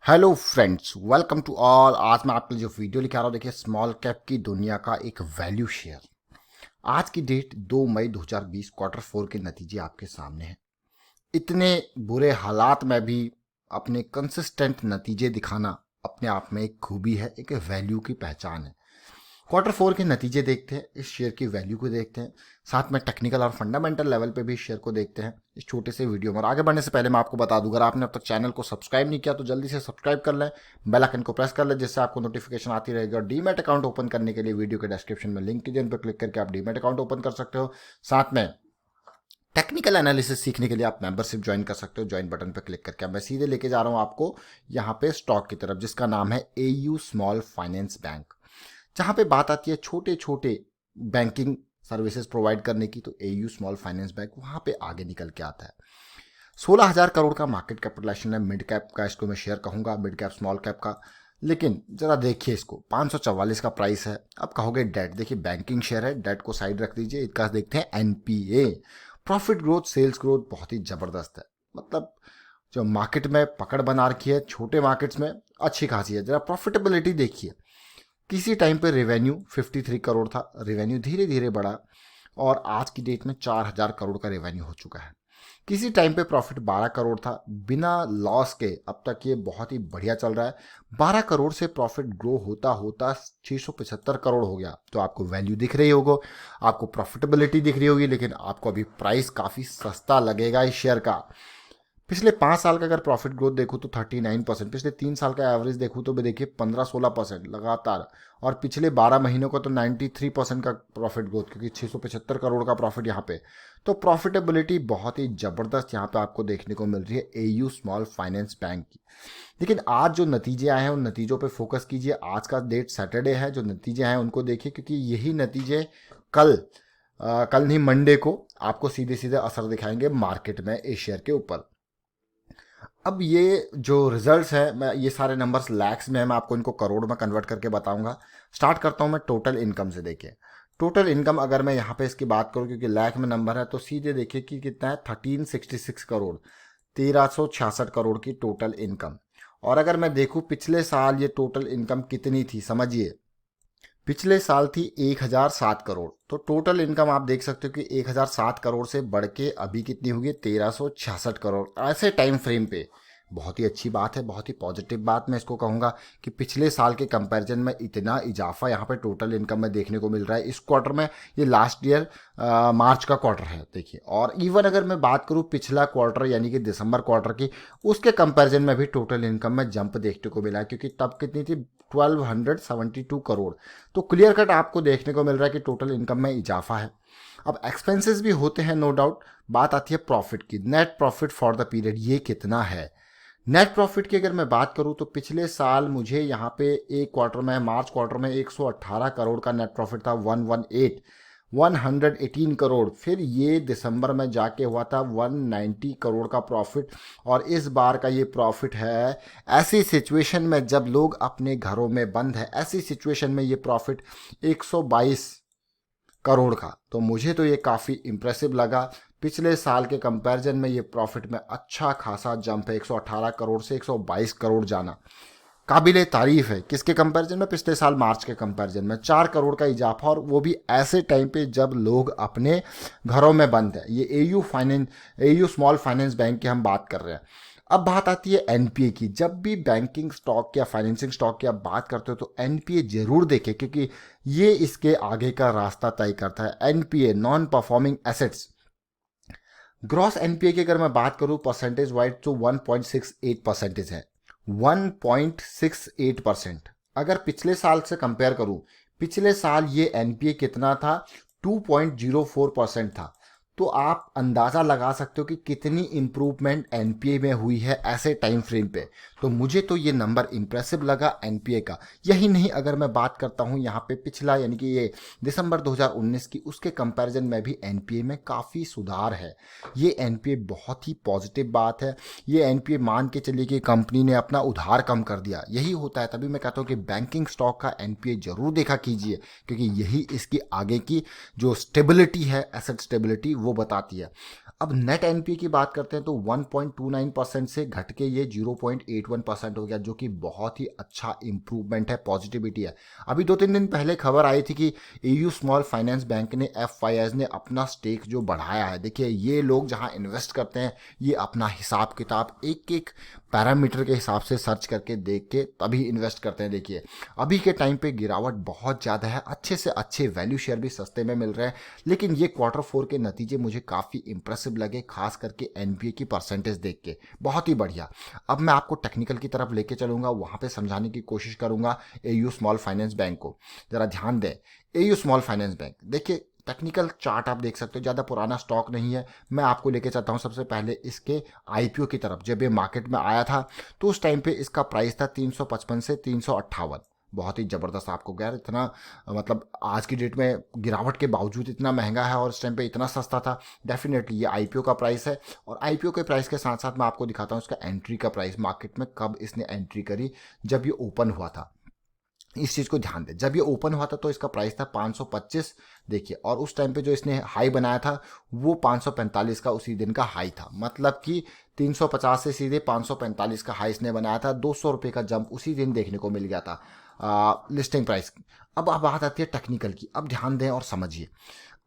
Hello friends, welcome to all. आज मैं आपके लिए जो वीडियो लेके आ रहा हूँ, देखिए स्मॉल कैप की दुनिया का एक वैल्यू शेयर। आज की डेट 2 मई 2020 क्वार्टर 4 के नतीजे आपके सामने हैं। इतने बुरे हालात में भी अपने कंसिस्टेंट नतीजे दिखाना अपने आप में एक खूबी है, एक वैल्यू की पहचान है। क्वार्टर 4 के नतीजे देखते हैं, इस शेयर की वैल्यू को देखते हैं, साथ में टेक्निकल और फंडामेंटल लेवल पे भी इस शेयर को देखते हैं इस छोटे से वीडियो में। और आगे बढ़ने से पहले मैं आपको बता दूं, अगर आपने अब तक चैनल को सब्सक्राइब नहीं किया तो जल्दी से सब्सक्राइब कर लें, बेल आइकन को प्रेस कर लें, जिससे आपको नोटिफिकेशन आती रहेगी। और डीमैट अकाउंट ओपन करने के लिए वीडियो के डिस्क्रिप्शन में लिंक कीजिए, उन पर क्लिक करके आप डीमैट अकाउंट ओपन कर सकते हो। साथ में टेक्निकल एनालिसिस सीखने के लिए आप मेंबरशिप ज्वाइन कर सकते हो। ज्वाइन बटन पर क्लिक करके मैं सीधे लेके जा रहा हूं आपको यहाँ पे स्टॉक की तरफ, जिसका नाम है एयू स्मॉल फाइनेंस बैंक। जहां पे बात आती है छोटे छोटे बैंकिंग सर्विसेज प्रोवाइड करने की, तो एयू स्मॉल फाइनेंस बैंक वहां पे आगे निकल के आता है। 16,000 करोड़ का मार्केट कैपिटलाइजेशन है। मिड कैप का इसको मैं शेयर कहूंगा, मिड कैप स्मॉल कैप का। लेकिन जरा देखिए इसको, 544 का प्राइस है। अब कहोगे डेट, देखिए बैंकिंग शेयर है, डेट को साइड रख दीजिए। इसका देखते हैं NPA. Profit growth, sales growth बहुत ही जबरदस्त है। मतलब जो मार्केट में पकड़ बना रखी है, छोटे मार्केट्स में अच्छी खासी है। जरा प्रॉफिटेबिलिटी देखिए, किसी टाइम पे रेवेन्यू 53 करोड़ था, रेवेन्यू धीरे धीरे बढ़ा और आज की डेट में 4,000 करोड़ का रेवेन्यू हो चुका है। किसी टाइम पे प्रॉफिट 12 करोड़ था, बिना लॉस के अब तक ये बहुत ही बढ़िया चल रहा है। 12 करोड़ से प्रॉफिट ग्रो होता होता 675 करोड़ हो गया। तो आपको वैल्यू दिख रही होगी, आपको प्रॉफिटेबिलिटी दिख रही होगी, लेकिन आपको अभी प्राइस काफ़ी सस्ता लगेगा इस शेयर का। पिछले 5 साल का अगर प्रॉफिट ग्रोथ देखूँ तो 39%, पिछले 3 साल का एवरेज देखूँ तो भी देखिए 15-16% लगातार, और पिछले 12 महीनों का तो 93% का प्रॉफिट ग्रोथ, क्योंकि 675 करोड़ का प्रॉफिट यहाँ पे। तो प्रॉफिटेबिलिटी बहुत ही ज़बरदस्त यहाँ पे आपको देखने को मिल रही है एयू स्मॉल फाइनेंस बैंक की। लेकिन आज जो नतीजे आए हैं उन नतीजों पे फोकस कीजिए। आज का डेट सैटरडे है, जो नतीजे आए उनको देखिए, क्योंकि यही नतीजे कल नहीं मंडे को आपको सीधे सीधे असर दिखाएंगे मार्केट में इस शेयर के ऊपर। अब ये जो रिजल्ट्स है, मैं ये सारे नंबर्स लैक्स में है, मैं आपको इनको करोड़ में कन्वर्ट करके बताऊंगा। स्टार्ट करता हूं मैं टोटल इनकम से। देखिए टोटल इनकम अगर मैं यहाँ पे इसकी बात करूँ, क्योंकि लैख में नंबर है, तो सीधे देखिए कि कितना है, 1366 करोड़, 1366 करोड़ की टोटल इनकम। और अगर मैं देखूँ पिछले साल ये टोटल इनकम कितनी थी, समझिए पिछले साल थी 1,007 करोड़। तो टोटल इनकम आप देख सकते हो कि 1,007 करोड़ से बढ़ के अभी कितनी होगी, 1,366 करोड़। ऐसे टाइम फ्रेम पे बहुत ही अच्छी बात है, बहुत ही पॉजिटिव बात मैं इसको कहूँगा कि पिछले साल के कंपैरिजन में इतना इजाफा यहाँ पे टोटल इनकम में देखने को मिल रहा है इस क्वार्टर में। ये लास्ट ईयर मार्च का क्वार्टर है देखिए। और इवन अगर मैं बात करूँ पिछला क्वार्टर यानी कि दिसंबर क्वार्टर की, उसके कंपैरिजन में भी टोटल इनकम में जंप देखने को मिला है, क्योंकि तब कितनी थी, 1,272 करोड़। तो क्लियर कट आपको देखने को मिल रहा है कि टोटल इनकम में इजाफा है। अब एक्सपेंसेस भी होते हैं नो डाउट। बात आती है प्रॉफिट की, net profit for the period ये कितना है। नेट प्रॉफिट की अगर मैं बात करूं तो पिछले साल मुझे यहाँ पे एक क्वार्टर में, मार्च क्वार्टर में 118 करोड़ का नेट प्रॉफिट था, 118 करोड़। फिर ये दिसंबर में जाके हुआ था 190 करोड़ का प्रॉफिट। और इस बार का ये प्रॉफिट है ऐसी सिचुएशन में जब लोग अपने घरों में बंद है, ऐसी सिचुएशन में ये प्रॉफिट 122 करोड़ का। तो मुझे तो ये काफ़ी इम्प्रेसिव लगा। पिछले साल के कंपैरिजन में ये प्रॉफिट में अच्छा खासा जंप है, 118 करोड़ से 122 करोड़ जाना काबिले तारीफ है। किसके कंपैरिजन में, पिछले साल मार्च के कंपैरिजन में 4 करोड़ का इजाफा, और वो भी ऐसे टाइम पे जब लोग अपने घरों में बंद है। ये एयू स्मॉल फाइनेंस बैंक की हम बात कर रहे हैं। अब बात आती है एनपीए की। जब भी बैंकिंग स्टॉक या फाइनेंसिंग स्टॉक की आप बात करते हो तो एनपीए जरूर देखें, क्योंकि ये इसके आगे का रास्ता तय करता है। NPA, non performing assets, gross NPA की अगर मैं बात करूं परसेंटेज वाइज तो 1.68% है, 1.68%। अगर पिछले साल से कंपेयर करूं, पिछले साल ये एनपीए कितना था, 2.04% था। तो आप अंदाज़ा लगा सकते हो कि कितनी इंप्रूवमेंट एनपीए में हुई है ऐसे टाइम फ्रेम पे। तो मुझे तो ये नंबर इंप्रेसिव लगा एनपीए का। यही नहीं, अगर मैं बात करता हूँ यहाँ पे पिछला यानी कि ये दिसंबर 2019 की, उसके कंपैरिजन में भी एनपीए में काफ़ी सुधार है। ये एनपीए बहुत ही पॉजिटिव बात है। ये एनपीए मान के चलिए कि कंपनी ने अपना उधार कम कर दिया, यही होता है। तभी मैं कहता हूँ कि बैंकिंग स्टॉक का एनपीए जरूर देखा कीजिए, क्योंकि यही इसकी आगे की जो स्टेबिलिटी है, एसेट स्टेबिलिटी, वो बताती है। अब नेट एनपीए की बात करते हैं तो 1.29% से घट के ये 0.81% हो गया, जो कि बहुत ही अच्छा इंप्रूवमेंट है, पॉजिटिविटी है। अभी 2-3 दिन पहले खबर आई थी कि एयू स्मॉल फाइनेंस बैंक ने एफआईआई ने अपना स्टेक जो बढ़ाया है। देखिए ये लोग जहां इन्वेस्ट करते हैं ये अपना हिसाब किताब एक एक पैरामीटर के हिसाब से सर्च करके देख के तभी इन्वेस्ट करते हैं। देखिए अभी के टाइम पे गिरावट बहुत ज़्यादा है, अच्छे से अच्छे वैल्यू शेयर भी सस्ते में मिल रहे हैं, लेकिन ये Q4 के नतीजे मुझे काफ़ी इंप्रेसिव लगे, खास करके एनपीए की परसेंटेज देख के बहुत ही बढ़िया। अब मैं आपको टेक्निकल की तरफ लेके चलूंगा, वहाँ पे समझाने की कोशिश करूंगा एयू स्मॉल फाइनेंस बैंक को। जरा ध्यान दें, एयू स्मॉल फाइनेंस बैंक देखिए टेक्निकल चार्ट आप देख सकते हो, ज़्यादा पुराना स्टॉक नहीं है। मैं आपको लेके चलता हूँ सबसे पहले इसके आईपीओ की तरफ। जब ये मार्केट में आया था तो उस टाइम पे इसका प्राइस था 355 से 358, बहुत ही ज़बरदस्त। आपको गया इतना मतलब आज की डेट में गिरावट के बावजूद इतना महंगा है और इस टाइम पे इतना सस्ता था। डेफिनेटली ये आईपीओ का प्राइस है, और आईपीओ के प्राइस के साथ साथ मैं आपको दिखाता हूँ इसका एंट्री का प्राइस, मार्केट में कब इसने एंट्री करी, जब ये ओपन हुआ था। इस चीज़ को ध्यान दें, जब ये ओपन हुआ था तो इसका प्राइस था 525। देखिए, और उस टाइम पे जो इसने हाई बनाया था वो 545 का उसी दिन का हाई था, मतलब कि 350 से सीधे 545 का हाई इसने बनाया था। 200 रुपये का जंप उसी दिन देखने को मिल गया था लिस्टिंग प्राइस। अब बात आती है टेक्निकल की। अब ध्यान दें और समझिए,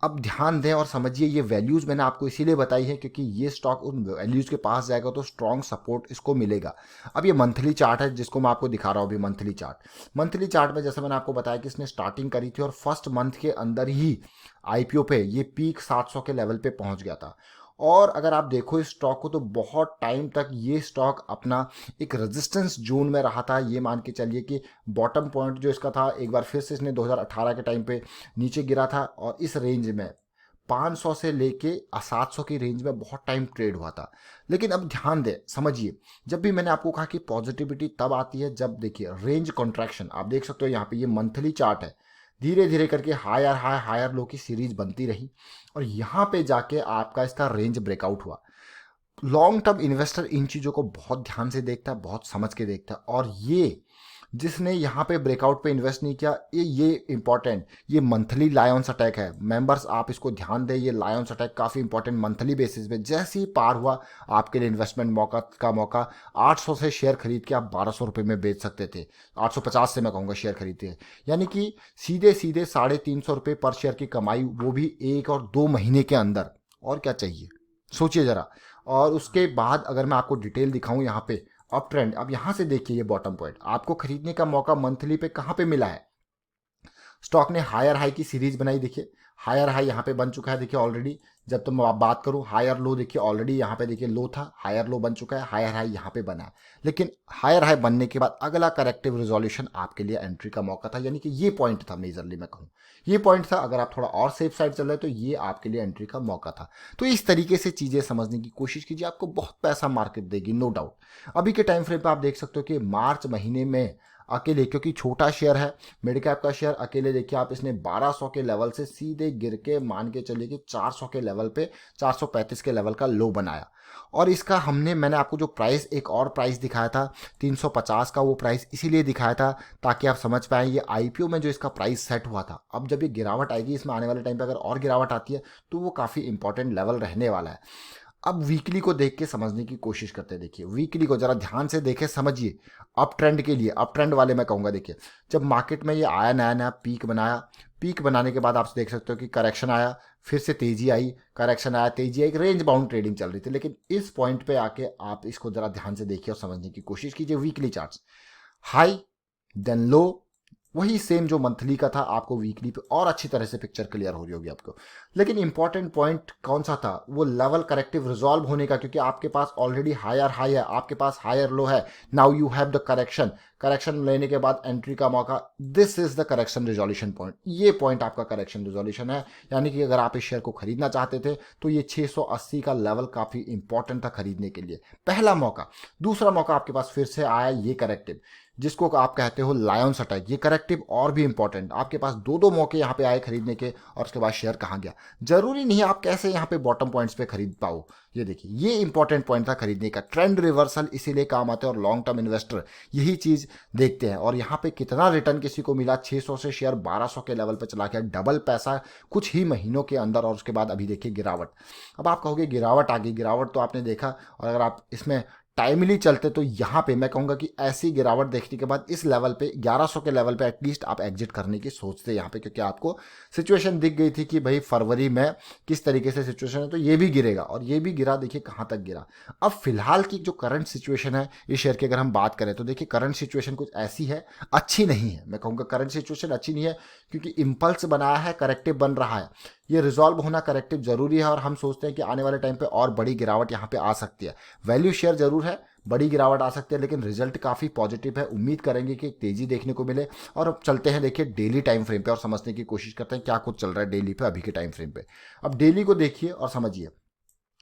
अब ध्यान दें और समझिए, ये वैल्यूज़ मैंने आपको इसीलिए बताई है क्योंकि ये स्टॉक उन वैल्यूज़ के पास जाएगा तो स्ट्रॉन्ग सपोर्ट इसको मिलेगा। अब ये मंथली चार्ट है जिसको मैं आपको दिखा रहा हूँ अभी। मंथली चार्ट में जैसे मैंने आपको बताया कि इसने स्टार्टिंग करी थी और फर्स्ट मंथ के अंदर ही आईपीओ पे ये पीक 700 के लेवल पे पहुंच गया था। और अगर आप देखो इस स्टॉक को तो बहुत टाइम तक ये स्टॉक अपना एक रेजिस्टेंस जोन में रहा था। ये मान के चलिए कि बॉटम पॉइंट जो इसका था, एक बार फिर से इसने 2018 के टाइम पे नीचे गिरा था और इस रेंज में 500 से लेके 700 की रेंज में बहुत टाइम ट्रेड हुआ था। लेकिन अब ध्यान दें, समझिए, जब भी मैंने आपको कहा कि पॉजिटिविटी तब आती है जब देखिए रेंज कॉन्ट्रैक्शन, आप देख सकते हो यहाँ पे ये मंथली चार्ट है, धीरे धीरे करके हायर लो की सीरीज बनती रही और यहाँ पे जाके आपका इसका रेंज ब्रेकआउट हुआ। लॉन्ग टर्म इन्वेस्टर इन चीज़ों को बहुत ध्यान से देखता है, बहुत समझ के देखता है, और ये जिसने यहाँ पे ब्रेकआउट पे इन्वेस्ट नहीं किया, ये इंपॉर्टेंट, ये मंथली लायंस अटैक है। मेंबर्स आप इसको ध्यान दें, ये लायंस अटैक काफ़ी इंपॉर्टेंट मंथली बेसिस पे जैसे ही पार हुआ आपके लिए इन्वेस्टमेंट मौका 800 से शेयर खरीद के आप 1200 रुपये में बेच सकते थे। 850 से मैं कहूँगा शेयर खरीदते हैं, यानी कि सीधे सीधे 350 रुपये पर शेयर की कमाई, वो भी 1 और 2 महीने के अंदर। और क्या चाहिए, सोचिए ज़रा। और उसके बाद अगर मैं आपको डिटेल दिखाऊं यहाँ पे अप ट्रेंड, अब यहाँ से देखिए ये बॉटम पॉइंट आपको खरीदने का मौका मंथली पे कहाँ पे मिला है। स्टॉक ने हायर हाई की सीरीज बनाई, देखिए हायर हाई यहाँ पे बन चुका है। देखिए ऑलरेडी जब तो मैं बात करूँ हायर लो, देखिए ऑलरेडी यहाँ पे देखिए लो था, हायर लो बन चुका है, हायर हाई यहाँ पे बना है। लेकिन हायर हाई बनने के बाद अगला करेक्टिव रिजोल्यूशन आपके लिए एंट्री का मौका था, यानी कि ये पॉइंट था, मेजरली मैं कहूँ ये पॉइंट था। अगर आप थोड़ा और सेफ साइड चल रहे तो ये आपके लिए एंट्री का मौका था। तो इस तरीके से चीज़ें समझने की कोशिश कीजिए, आपको बहुत पैसा मार्केट देगी, नो डाउट। अभी के टाइम फ्रेम पे आप देख सकते हो कि मार्च महीने में अकेले, क्योंकि छोटा शेयर है मिड कैप का शेयर, अकेले देखिए आप इसने 1200 के लेवल से सीधे गिर के मान के चलिए कि 400 के लेवल पे 435 के लेवल का लो बनाया। और इसका मैंने आपको जो प्राइस, एक और प्राइस दिखाया था 350 का, वो प्राइस इसीलिए दिखाया था ताकि आप समझ पाएं ये आईपीओ में जो इसका प्राइस सेट हुआ था। अब जब ये गिरावट आएगी इसमें आने वाले टाइम पे, अगर और गिरावट आती है तो वो काफ़ी इंपॉर्टेंट लेवल रहने वाला है। अब वीकली को देख के समझने की कोशिश करते हैं। देखिए वीकली को जरा ध्यान से देखें, समझिए। अप ट्रेंड के लिए, अप ट्रेंड वाले मैं कहूँगा, देखिए जब मार्केट में ये आया नया नया पीक बनाया, पीक बनाने के बाद आप देख सकते हो कि करेक्शन आया, फिर से तेजी आई, करेक्शन आया, तेजी आई, एक रेंज बाउंड ट्रेडिंग चल रही थी। लेकिन इस पॉइंट पे आके आप इसको जरा ध्यान से देखिए और समझने की कोशिश कीजिए। Weekly charts, high then low, वही सेम जो मंथली का था, आपको वीकली पे और अच्छी तरह से पिक्चर क्लियर हो रही होगी आपको। लेकिन इंपॉर्टेंट पॉइंट कौन सा था, वो लेवल करेक्टिव रिजॉल्व होने का, क्योंकि आपके पास ऑलरेडी हायर हाई है, आपके पास हायर लो है। Now you have the correction, correction लेने के बाद एंट्री का मौका, this is the correction resolution point. ये पॉइंट आपका करेक्शन रिजोल्यूशन है, यानी कि अगर आप इस शेयर को खरीदना चाहते थे तो ये 680 का लेवल काफी इंपॉर्टेंट था खरीदने के लिए, पहला मौका। दूसरा मौका आपके पास फिर से आया ये करेक्टिव, जिसको आप कहते हो लायंस अटैक, ये करेक्टिव और भी इंपॉर्टेंट। आपके पास दो दो मौके यहाँ पे आए खरीदने के और उसके बाद शेयर कहाँ गया। जरूरी नहीं है आप कैसे यहाँ पे बॉटम पॉइंट्स पे खरीद पाओ। ये देखिए, ये इंपॉर्टेंट पॉइंट था खरीदने का। ट्रेंड रिवर्सल इसीलिए काम आते हैं और लॉन्ग टर्म इन्वेस्टर यही चीज देखते हैं। और यहाँ पे कितना रिटर्न किसी को मिला, 600 से शेयर 1200 के लेवल पे चला गया, डबल पैसा कुछ ही महीनों के अंदर। और उसके बाद अभी देखिए गिरावट। अब आप कहोगे गिरावट आ गई, गिरावट तो आपने देखा, और अगर आप इसमें टाइमली चलते तो यहाँ पे मैं कहूंगा कि ऐसी गिरावट देखने के बाद इस लेवल पे 1100 के लेवल पे एटलीस्ट आप एग्जिट करने की सोचते यहाँ पे, क्योंकि आपको सिचुएशन दिख गई थी कि भाई फरवरी में किस तरीके से सिचुएशन है, तो ये भी गिरेगा। और ये भी गिरा, देखिए कहाँ तक गिरा। अब फिलहाल की जो करंट सिचुएशन है इस शेयर की अगर हम बात करें तो देखिए करंट सिचुएशन कुछ ऐसी है, अच्छी नहीं है। मैं कहूँगा करंट सिचुएशन अच्छी नहीं है, क्योंकि इम्पल्स बनाया है, करेक्टिव बन रहा है, ये रिजॉल्व होना करेक्टिव जरूरी है। और हम सोचते हैं कि आने वाले टाइम पे और बड़ी गिरावट यहाँ पे आ सकती है। वैल्यू शेयर जरूर है, बड़ी गिरावट आ सकती है, लेकिन रिजल्ट काफ़ी पॉजिटिव है। उम्मीद करेंगे कि एक तेजी देखने को मिले। और अब चलते हैं देखिए डेली टाइम फ्रेम पे और समझने की कोशिश करते हैं क्या कुछ चल रहा है डेली पे अभी के टाइम फ्रेम पे। अब डेली को देखिए और समझिए,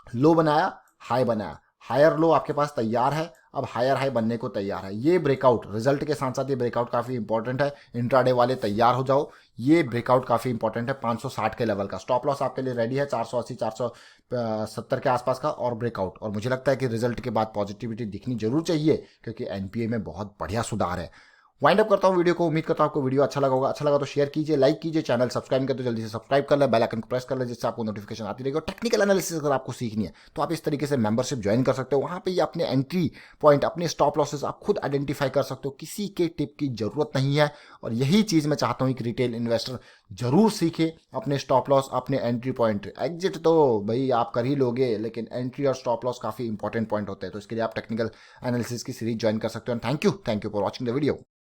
लो बनाया, हाई बनाया, हायर लो आपके पास तैयार है, अब हायर हाई बनने को तैयार है। ये ब्रेकआउट रिजल्ट के साथ साथ ये ब्रेकआउट काफी इंपॉर्टेंट है। इंट्राडे वाले तैयार हो जाओ, ये ब्रेकआउट काफी इंपॉर्टेंट है। 560 के लेवल का स्टॉप लॉस आपके लिए रेडी है, 480 470 के आसपास का और ब्रेकआउट। और मुझे लगता है कि रिजल्ट के बाद पॉजिटिविटी दिखनी जरूर चाहिए, क्योंकि एनपीए में बहुत बढ़िया सुधार है। वाइंड अप करता हूँ वीडियो को। उम्मीद करता हूँ आपको वीडियो अच्छा लगा होगा। अच्छा लगा तो शेयर कीजिए, लाइक कीजिए, चैनल सब्सक्राइब कर तो जल्दी से सब्सक्राइब कर ले, बेल आइकन को प्रेस कर ले, जिससे आपको नोटिफिकेशन आती रहेगी। और टेक्निकल एनालिसिस अगर आपको सीखनी है तो आप इस तरीके से मेंबरशिप ज्वाइन कर सकते हो। वहाँ पे ये अपने एंट्री पॉइंट, अपने स्टॉप लॉसेस आप खुद आइडेंटिफाई कर सकते हो, किसी के टिप की जरूरत नहीं है। और यही चीज मैं चाहता हूँ कि रिटेल इन्वेस्टर जरूर सीखे, अपने स्टॉप लॉस, अपने एंट्री पॉइंट। एग्जिट तो भाई आप कर ही लोगे, लेकिन एंट्री और स्टॉप लॉस काफी इंपॉर्टेंट पॉइंट होते हैं। तो इसके लिए आप टेक्निकल एनालिसिस की सीरीज ज्वाइन कर सकते हो। Thank you for watching the video.